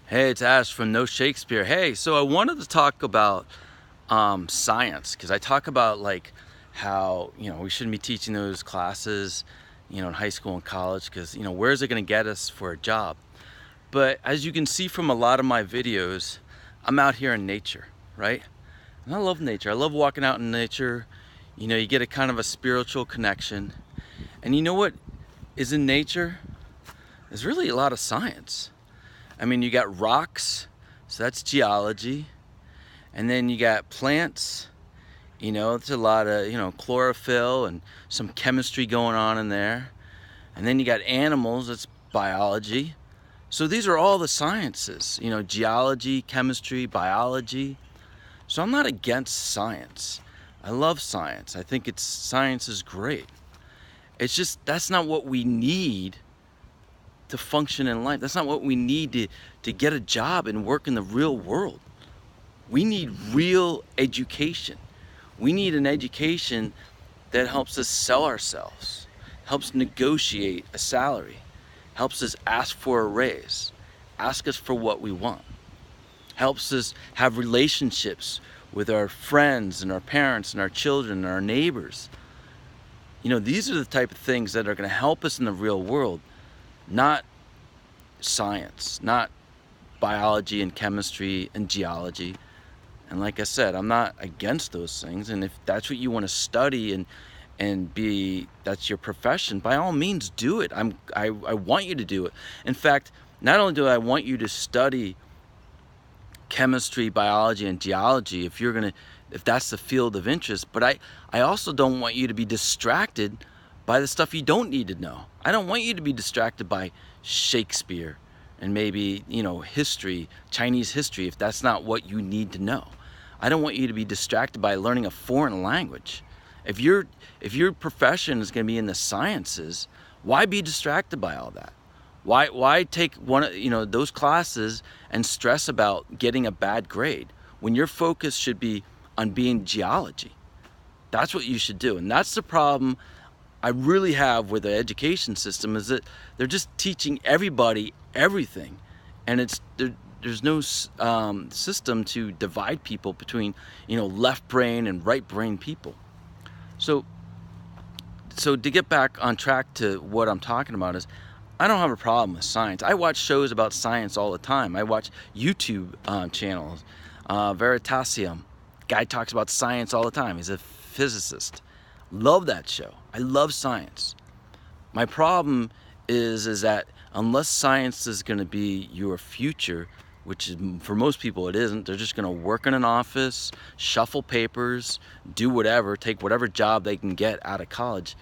Hey, it's Ash from No Shakespeare. Hey, so I wanted to talk about science because I talk about like how we shouldn't be teaching those classes, in high school and college because where's it going to get us for a job? But as you can see from a lot of my videos, I'm out here in nature, right? And I love nature. I love walking out in nature. You get a kind of a spiritual connection, and you know what is in nature? There's really a lot of science. I mean, you got rocks, so that's geology. And then you got plants, it's a lot of, chlorophyll and some chemistry going on in there. And then you got animals, that's biology. So these are all the sciences, geology, chemistry, biology. So I'm not against science. I love science. I think science is great. It's just that's not what we need to function in life. That's not what we need to get a job and work in the real world. We need real education. We need an education that helps us sell ourselves, helps negotiate a salary, helps us ask for a raise, ask us for what we want, helps us have relationships with our friends and our parents and our children and our neighbors. These are the type of things that are going to help us in the real world, not science, not biology and chemistry and geology. And like I said, I'm not against those things. And if that's what you want to study and be, that's your profession, by all means do it. I want you to do it. In fact, not only do I want you to study chemistry, biology, and geology if that's the field of interest, but I also don't want you to be distracted by the stuff you don't need to know. I don't want you to be distracted by Shakespeare and maybe, history, Chinese history, if that's not what you need to know. I don't want you to be distracted by learning a foreign language. If your profession is going to be in the sciences, why be distracted by all that? Why take one of those classes and stress about getting a bad grade when your focus should be on being geology? That's what you should do. And that's the problem I really have with the education system, is that they're just teaching everybody everything, and there's no system to divide people between left brain and right brain people. So to get back on track to what I'm talking about is, I don't have a problem with science. I watch shows about science all the time. I watch YouTube channels. Veritasium, guy talks about science all the time. He's a physicist. Love that show. I love science. My problem is that unless science is going to be your future, which is, for most people it isn't, they're just going to work in an office, shuffle papers, do whatever, take whatever job they can get out of college.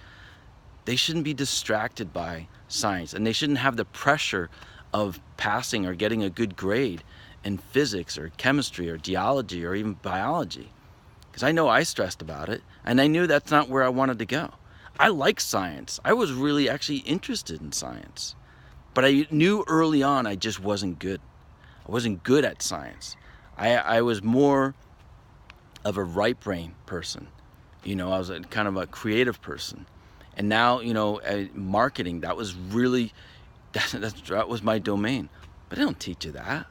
They shouldn't be distracted by science, and they shouldn't have the pressure of passing or getting a good grade in physics or chemistry or geology or even biology. Because I know I stressed about it, and I knew that's not where I wanted to go. I like science. I was really actually interested in science. But I knew early on I just wasn't good. I wasn't good at science. I was more of a right brain person. I was kind of a creative person. And now, marketing, that was really, that was my domain. But they don't teach you that.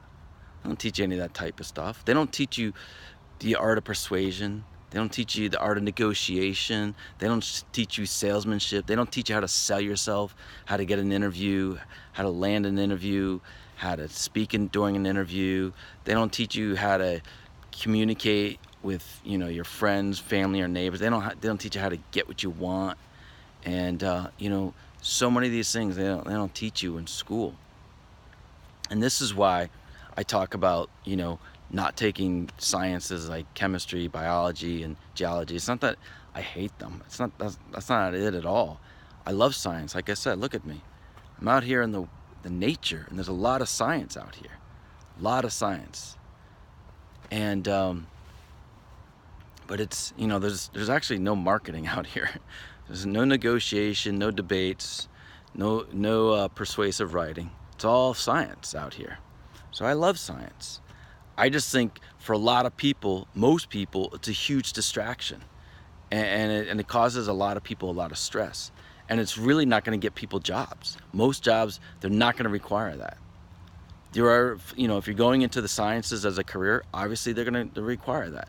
They don't teach you any of that type of stuff. They don't teach you the art of persuasion. They don't teach you the art of negotiation. They don't teach you salesmanship. They don't teach you how to sell yourself, how to get an interview, how to land an interview, how to speak during an interview. They don't teach you how to communicate with your friends, family, or neighbors. They don't teach you how to get what you want. And so many of these things they don't teach you in school. And this is why I talk about not taking sciences like chemistry, biology, and geology. It's not that I hate them. That's not it at all. I love science. Like I said, look at me. I'm out here in the nature, and there's a lot of science out here. A lot of science. And but it's there's actually no marketing out here. There's no negotiation, no debates, no persuasive writing. It's all science out here. So I love science. I just think for a lot of people, most people, it's a huge distraction, and it causes a lot of people a lot of stress, and it's really not going to get people jobs. Most jobs, they're not going to require that. There are, you know, if you're going into the sciences as a career, obviously they're going to require that.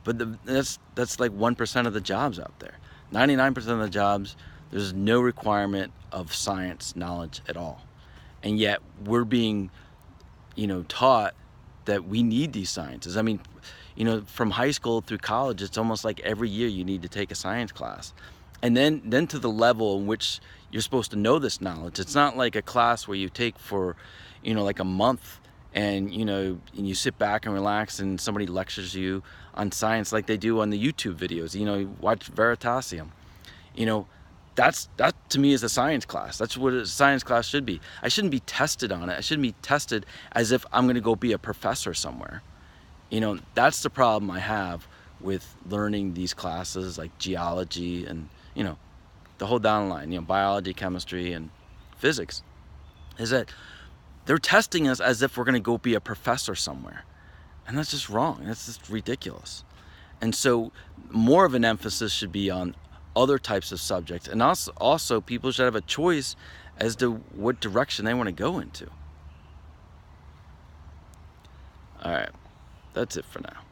But that's like 1% of the jobs out there. 99% of the jobs, there's no requirement of science knowledge at all. And yet we're being, you know, taught that we need these sciences. I mean, you know, from high school through college, it's almost like every year you need to take a science class. And then to the level in which you're supposed to know this knowledge. It's not like a class where you take for, you know, like a month, and you know, and you sit back and relax and somebody lectures you on science like they do on the YouTube videos. You know, you watch Veritasium. You know, that to me is a science class. That's what a science class should be. I shouldn't be tested on it. I shouldn't be tested as if I'm going to go be a professor somewhere. You know, that's the problem I have with learning these classes like geology and, you know, the whole down line, you know, biology, chemistry, and physics, is that they're testing us as if we're going to go be a professor somewhere. And that's just wrong. That's just ridiculous. And so more of an emphasis should be on other types of subjects. And also people should have a choice as to what direction they want to go into. All right, that's it for now.